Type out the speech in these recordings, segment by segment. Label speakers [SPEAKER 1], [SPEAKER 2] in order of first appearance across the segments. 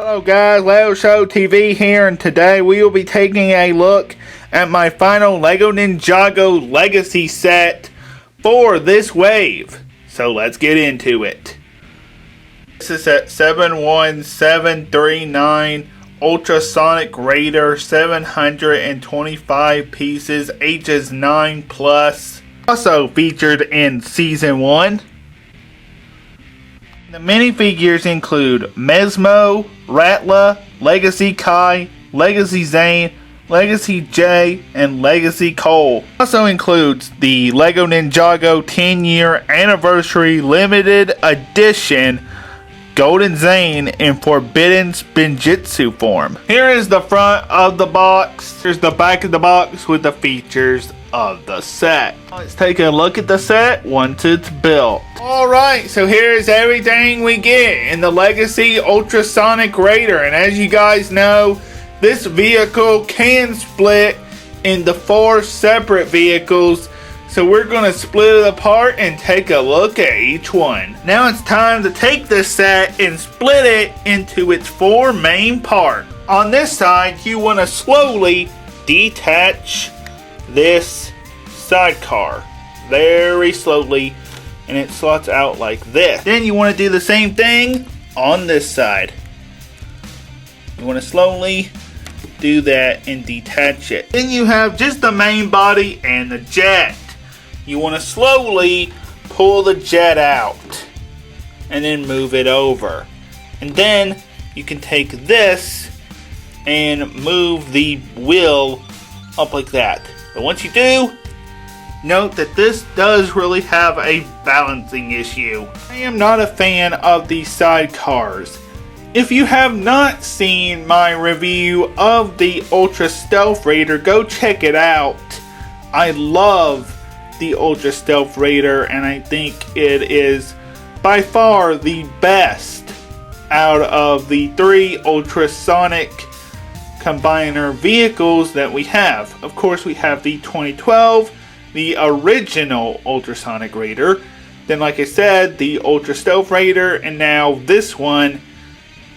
[SPEAKER 1] Hello guys, legoshowtv here, and today we will be taking a look at my final LEGO Ninjago Legacy set for this wave. So let's get into it. This is at 71739 Ultrasonic Raider, 725 pieces, ages 9 plus. Also featured in Season 1. The minifigures include Mesmo, Ratla, Legacy Kai, Legacy Zane, Legacy Jay, and Legacy Cole. Also includes the LEGO Ninjago 10-year anniversary limited edition Golden Zane in Forbidden Spinjitzu form. Here is the front of the box. Here's the back of the box with the features of the set. Let's take a look at the set once it's built. Alright, so here's everything we get in the Legacy Ultrasonic Raider. And as you guys know, this vehicle can split into 4 separate vehicles. So we're going to split it apart and take a look at each one. Now it's time to take this set and split it into its 4 main parts. On this side, you want to slowly detach this sidecar very slowly, and it slots out like this. Then you want to do the same thing on this side. You want to slowly do that and detach it. Then you have just the main body and the jet. You want to slowly pull the jet out and then move it over. And then you can take this and move the wheel up like that. But once you do, note that this does really have a balancing issue. I am not a fan of these sidecars. If you have not seen my review of the Ultra Stealth Raider, go check it out. I love the Ultra Stealth Raider, and I think it is by far the best out of the 3 ultrasonic combiner vehicles that we have. Of course, we have the 2012, the original Ultrasonic Raider, then like I said, the Ultra Stealth Raider, and now this one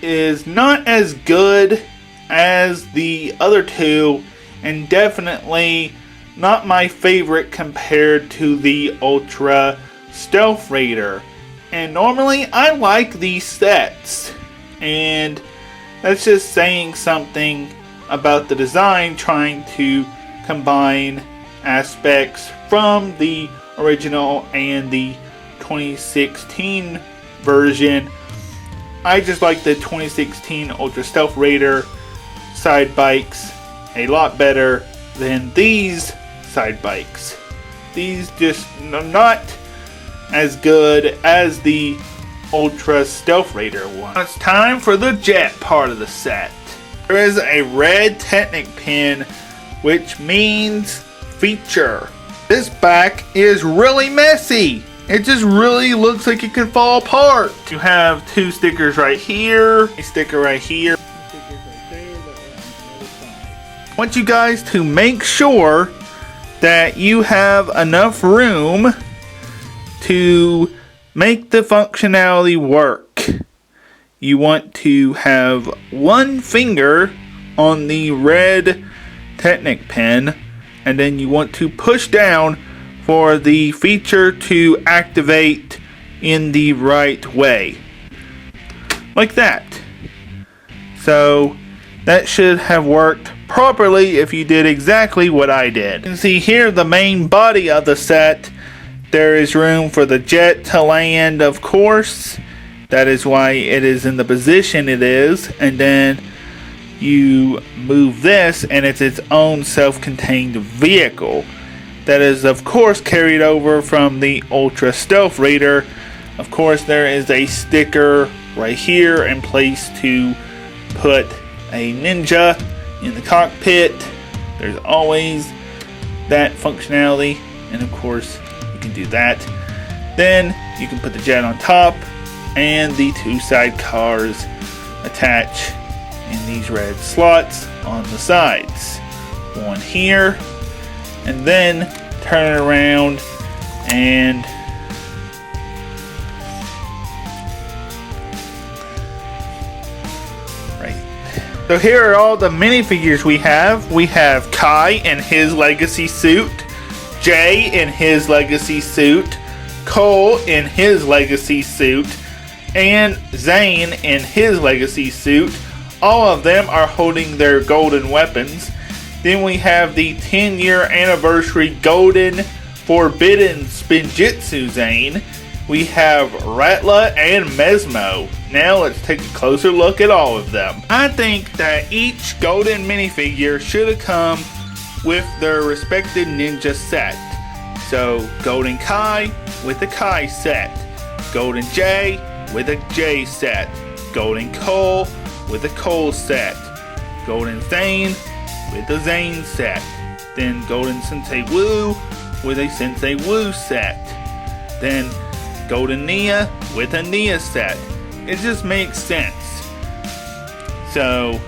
[SPEAKER 1] is not as good as the other 2, and definitely not my favorite compared to the Ultra Stealth Raider. And normally I like these sets, and that's just saying something about the design, trying to combine aspects from the original and the 2016 version. I just like the 2016 Ultra Stealth Raider side bikes a lot better than these side bikes. These just not as good as the Ultra Stealth Raider one. It's time for the jet part of the set. There is a red Technic pin, which means feature. This back is really messy. It just really looks like it could fall apart. You have 2 stickers right here, a sticker right here. I want you guys to make sure that you have enough room to make the functionality work. You want to have 1 finger on the red Technic pin, and then you want to push down for the feature to activate in the right way. Like that. So that should have worked properly if you did exactly what I did. You can see here the main body of the set. There is room for the jet to land, of course. That is why it is in the position it is. And then you move this and it's its own self-contained vehicle. That is of course carried over from the Ultra Stealth Raider. Of course there is a sticker right here in place to put a ninja in the cockpit. There's always that functionality, and of course you can do that. Then you can put the jet on top, and the 2 sidecars attach in these red slots on the sides. One here, and then turn it around and Right. So here are all the minifigures we have. We have Kai in his legacy suit, Jay in his legacy suit, Cole in his legacy suit, and Zane in his legacy suit. All of them are holding their golden weapons. Then we have the 10-year anniversary golden forbidden Spinjitzu Zane. We have Ratla and Mesmo. Now let's take a closer look at all of them. I think that each golden minifigure should have come with their respective ninja set. So Golden Kai with a Kai set, Golden Jay with a Jay set, Golden Cole with a Cole set, Golden Zane with a Zane set, then Golden Sensei Wu with a Sensei Wu set, then Golden Nia with a Nia set. It just makes sense. So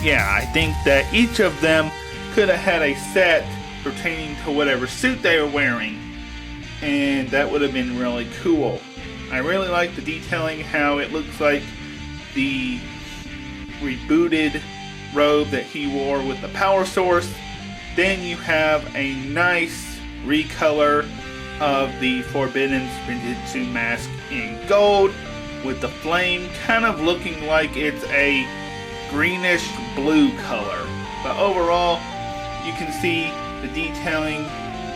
[SPEAKER 1] yeah, I think that each of them could have had a set pertaining to whatever suit they were wearing, and that would have been really cool. I really like the detailing, how it looks like the rebooted robe that he wore with the power source. Then you have a nice recolor of the Forbidden Spinjitzu mask in gold with the flame kind of looking like it's a greenish blue color. But overall, you can see the detailing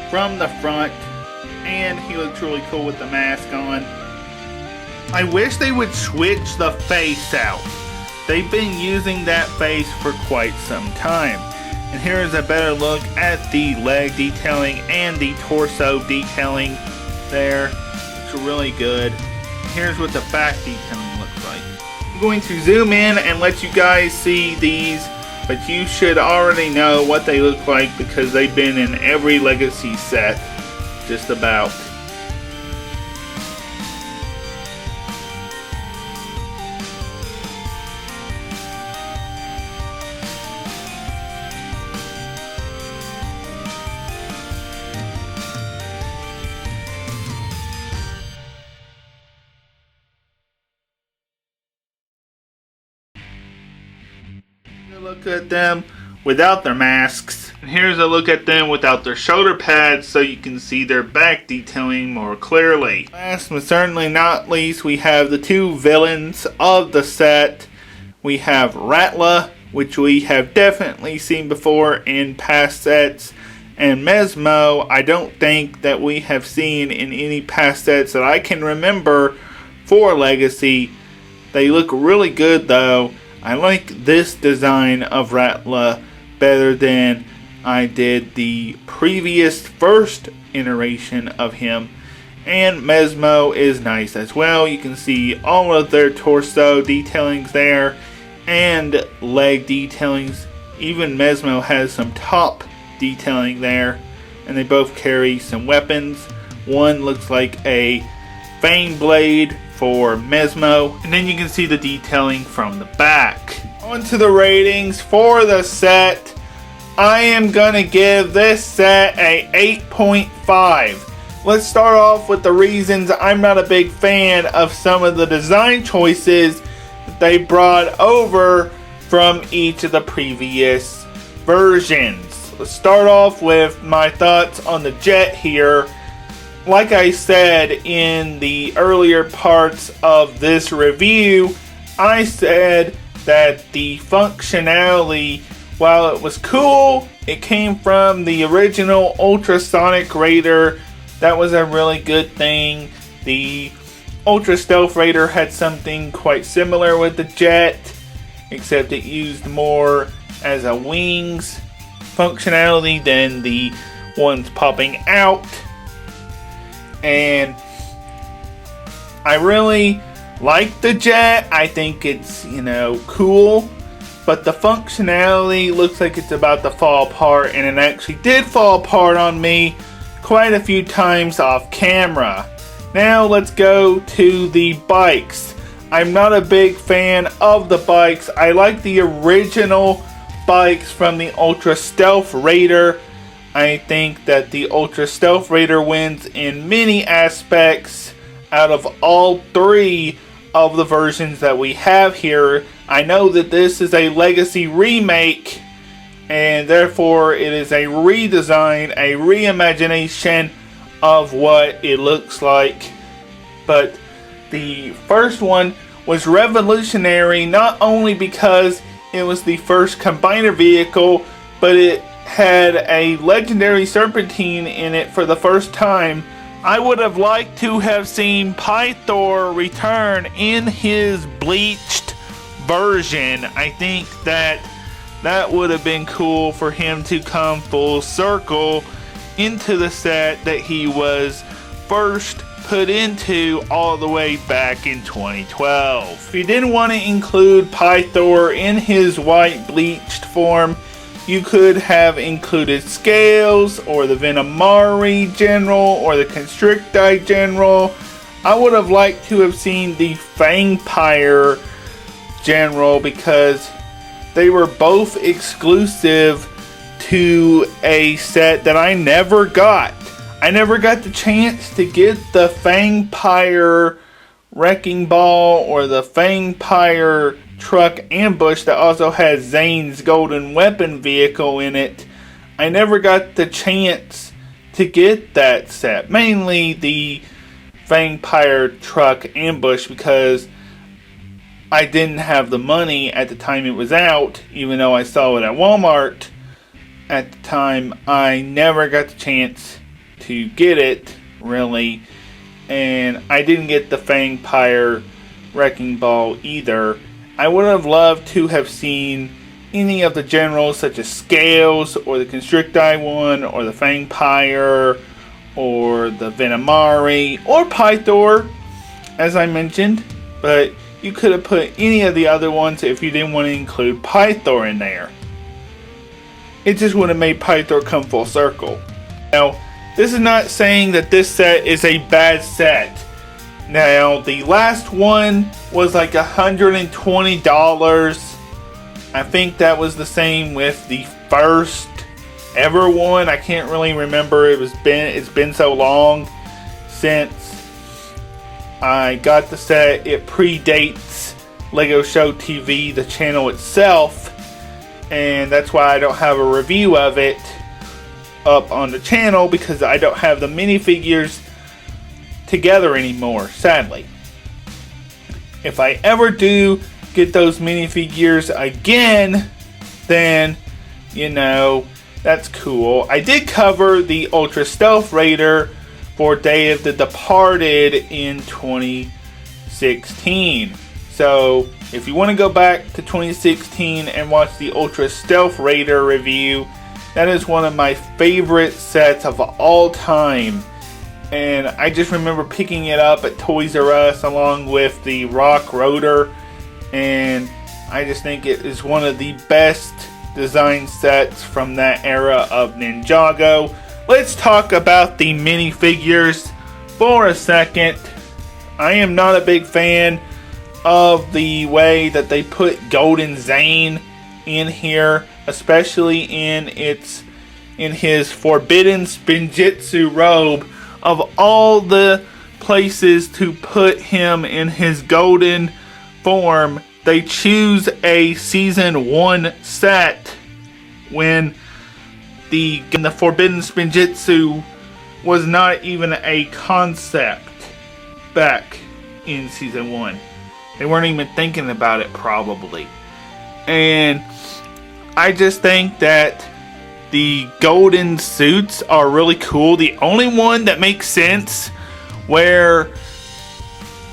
[SPEAKER 1] from the front, and he looks really cool with the mask on. I wish they would switch the face out. They've been using that face for quite some time. And here is a better look at the leg detailing and the torso detailing there. It's really good. Here's what the back detailing looks like. I'm going to zoom in and let you guys see these, but you should already know what they look like because they've been in every Legacy set, just about. Look at them without their masks, and here's a look at them without their shoulder pads so you can see their back detailing more clearly. Last but certainly not least, we have the two villains of the set. We have Ratla, which we have definitely seen before in past sets, and Mesmo I don't think that we have seen in any past sets that I can remember for Legacy. They look really good though. I like this design of Ratla better than I did the previous first iteration of him. And Mesmo is nice as well. You can see all of their torso detailings there and leg detailings. Even Mesmo has some top detailing there. And they both carry some weapons. One looks like a Fang Blade for Mesmo, and then you can see the detailing from the back. On to the ratings for the set. I am gonna give this set a 8.5. Let's start off with the reasons I'm not a big fan of some of the design choices that they brought over from each of the previous versions. Let's start off with my thoughts on the jet here. Like I said in the earlier parts of this review, I said that the functionality, while it was cool, it came from the original Ultrasonic Raider. That was a really good thing. The Ultra Stealth Raider had something quite similar with the jet, except it used more as a wings functionality than the ones popping out. And I really like the jet. I think it's, cool. But the functionality looks like it's about to fall apart. And it actually did fall apart on me quite a few times off camera. Now let's go to the bikes. I'm not a big fan of the bikes. I like the original bikes from the Ultra Stealth Raider. I think that the Ultra Stealth Raider wins in many aspects out of all three of the versions that we have here. I know that this is a Legacy remake, and therefore it is a redesign, a reimagination of what it looks like. But the first one was revolutionary, not only because it was the first combiner vehicle, but it had a legendary serpentine in it for the first time. I would have liked to have seen Pythor return in his bleached version. I think that would have been cool for him to come full circle into the set that he was first put into all the way back in 2012. If you didn't want to include Pythor in his white bleached form, you could have included Scales or the Venomari General or the Constricti General. I would have liked to have seen the Fangpire General because they were both exclusive to a set that I never got. I never got the chance to get the Fangpire Wrecking Ball or the Fangpire Truck Ambush that also has Zane's Golden Weapon vehicle in it. I never got the chance to get that set. Mainly the Fangpire Truck Ambush because I didn't have the money at the time it was out, even though I saw it at Walmart at the time. I never got the chance to get it, really, and I didn't get the Fangpire Wrecking Ball either. I would have loved to have seen any of the generals such as Scales or the Constricti one or the Fangpire or the Venomari or Pythor, as I mentioned, but you could have put any of the other ones if you didn't want to include Pythor in there. It just would have made Pythor come full circle. Now, this is not saying that this set is a bad set. Now, the last one was like $120. I think that was the same with the first ever one. I can't really remember. It's been so long since I got the set. It predates Lego Show TV, the channel itself, and that's why I don't have a review of it up on the channel, because I don't have the minifigures together anymore, sadly. If I ever do get those minifigures again, then, you know, that's cool. I did cover the Ultra Stealth Raider for Day of the Departed in 2016. So, if you want to go back to 2016 and watch the Ultra Stealth Raider review, that is one of my favorite sets of all time. And I just remember picking it up at Toys R Us along with the Rock Rotor. And I just think it is one of the best design sets from that era of Ninjago. Let's talk about the minifigures for a second. I am not a big fan of the way that they put Golden Zane in here, especially in his Forbidden Spinjitzu robe. Of all the places to put him in his golden form, they choose a Season 1 set when the Forbidden Spinjitzu was not even a concept back in Season 1. They weren't even thinking about it, probably. And I just think that the golden suits are really cool. The only one that makes sense where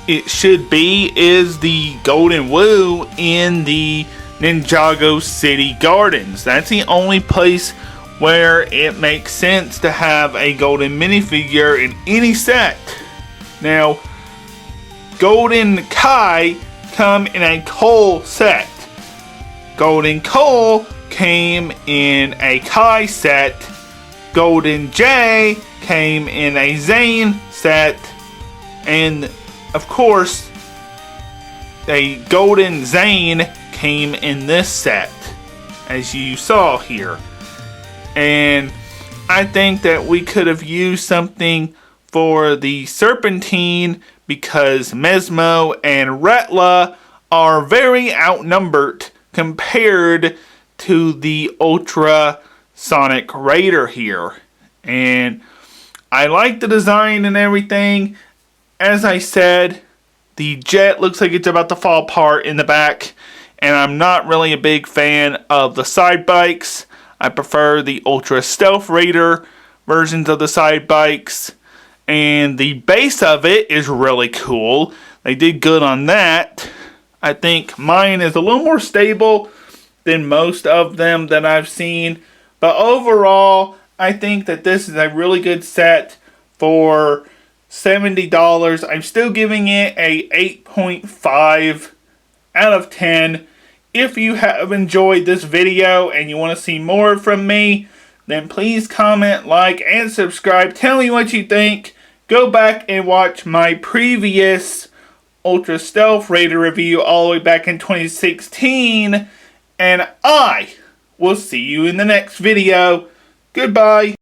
[SPEAKER 1] it should be is the Golden Woo in the Ninjago City Gardens. That's the only place where it makes sense to have a golden minifigure in any set. Now, Golden Kai come in a Cole set. Golden Cole came in a Kai set. Golden J came in a Zane set. And of course, a Golden Zane came in this set, as you saw here. And I think that we could have used something for the Serpentine, because Mesmo and Ratla are very outnumbered compared to the Ultrasonic Raider here. And I like the design and everything. As I said, the jet looks like it's about to fall apart in the back, and I'm not really a big fan of the side bikes. I prefer the Ultra Stealth Raider versions of the side bikes, and the base of it is really cool. They did good on that. I think mine is a little more stable than most of them that I've seen, but overall I think that this is a really good set for $70. I'm still giving it a 8.5 out of 10. If you have enjoyed this video and you want to see more from me, then please comment, like, and subscribe. Tell me what you think. Go back and watch my previous Ultra Stealth Raider review all the way back in 2016. And I will see you in the next video. Goodbye.